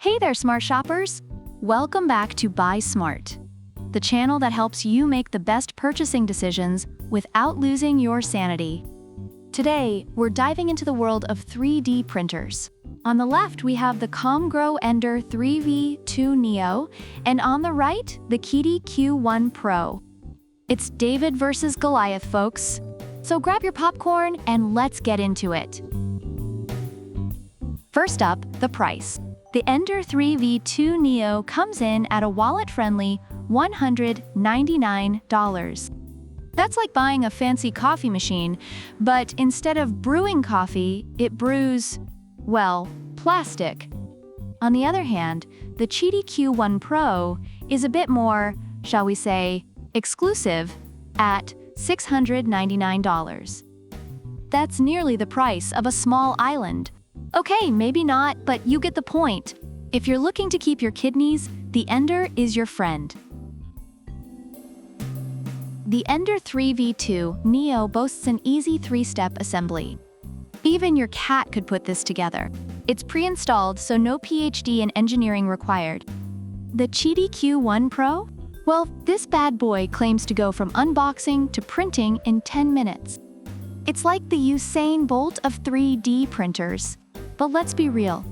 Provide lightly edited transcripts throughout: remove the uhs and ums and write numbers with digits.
Hey there, smart shoppers! Welcome back to Buy Smart, the channel that helps you make the best purchasing decisions without losing your sanity. Today, we're diving into the world of 3D printers. On the left, we have the ComGrow Ender 3V2 Neo, and on the right, the QIDI Q1 Pro. It's David versus Goliath, folks. So grab your popcorn and let's get into it. First up, the price. The Ender 3V2 Neo comes in at a wallet-friendly $199. That's like buying a fancy coffee machine, but instead of brewing coffee, it brews, well, plastic. On the other hand, the QIDI Q1 Pro is a bit more, shall we say, exclusive at $699. That's nearly the price of a small island. Okay, maybe not, but you get the point. If you're looking to keep your kidneys, the Ender is your friend. The Ender 3V2 Neo boasts an easy 3-step assembly. Even your cat could put this together. It's pre-installed, so no PhD in engineering required. The QIDI Q1 Pro? Well, this bad boy claims to go from unboxing to printing in 10 minutes. It's like the Usain Bolt of 3D printers. But let's be real.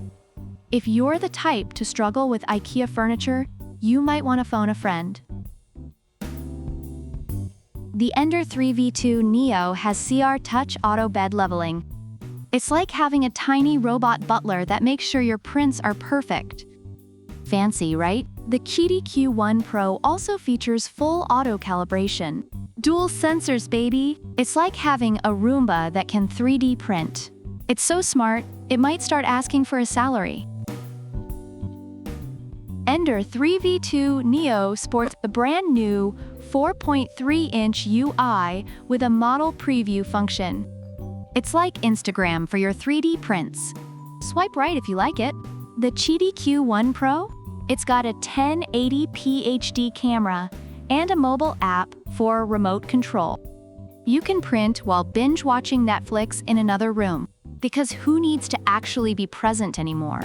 If you're the type to struggle with IKEA furniture, you might want to phone a friend. The Ender 3V2 Neo has CR Touch Auto Bed Leveling. It's like having a tiny robot butler that makes sure your prints are perfect. Fancy, right? The QIDI Q1 Pro also features full auto calibration. Dual sensors, baby! It's like having a Roomba that can 3D print. It's so smart, it might start asking for a salary. Ender 3V2 Neo sports a brand new 4.3-inch UI with a model preview function. It's like Instagram for your 3D prints. Swipe right if you like it. The QIDI Q1 Pro? It's got a 1080p HD camera and a mobile app for remote control. You can print while binge-watching Netflix in another room, because who needs to actually be present anymore?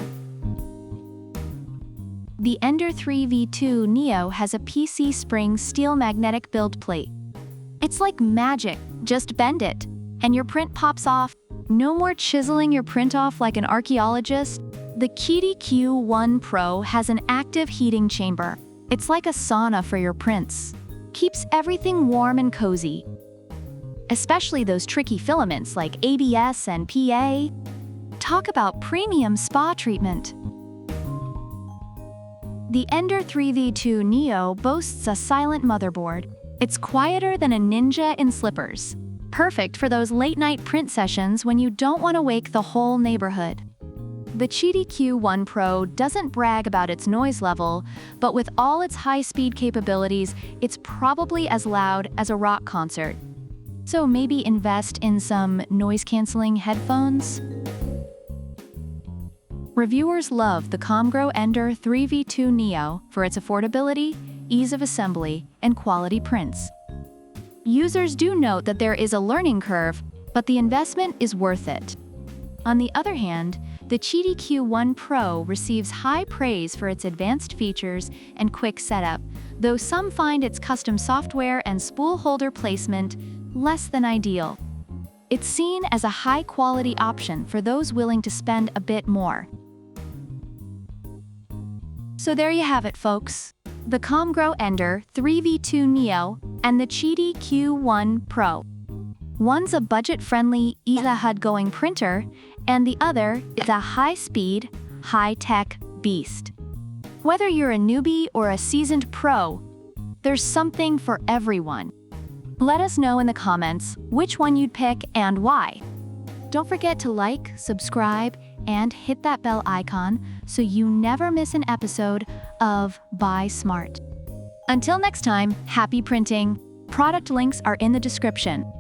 The Ender 3V2 Neo has a PC spring steel magnetic build plate. It's like magic, just bend it, and your print pops off. No more chiseling your print off like an archaeologist. The QIDI Q1 Pro has an active heating chamber. It's like a sauna for your prints. Keeps everything warm and cozy. Especially those tricky filaments like ABS and PA. Talk about premium spa treatment. The Ender 3V2 Neo boasts a silent motherboard. It's quieter than a ninja in slippers. Perfect for those late-night print sessions when you don't want to wake the whole neighborhood. The QIDI Q1 Pro doesn't brag about its noise level, but with all its high-speed capabilities, it's probably as loud as a rock concert. So maybe invest in some noise-canceling headphones? Reviewers love the ComGrow Ender 3V2 Neo for its affordability, ease of assembly, and quality prints. Users do note that there is a learning curve, but the investment is worth it. On the other hand, the QIDI Q1 Pro receives high praise for its advanced features and quick setup, though some find its custom software and spool holder placement less than ideal. It's seen as a high-quality option for those willing to spend a bit more. So there you have it, folks. The ComGrow Ender 3V2 Neo and the QIDI Q1 Pro. One's a budget-friendly, easy-HUD-going printer, and the other is a high-speed, high-tech beast. Whether you're a newbie or a seasoned pro, there's something for everyone. Let us know in the comments which one you'd pick and why. Don't forget to like, subscribe, and hit that bell icon so you never miss an episode of Buy Smart. Until next time, happy printing. Product links are in the description.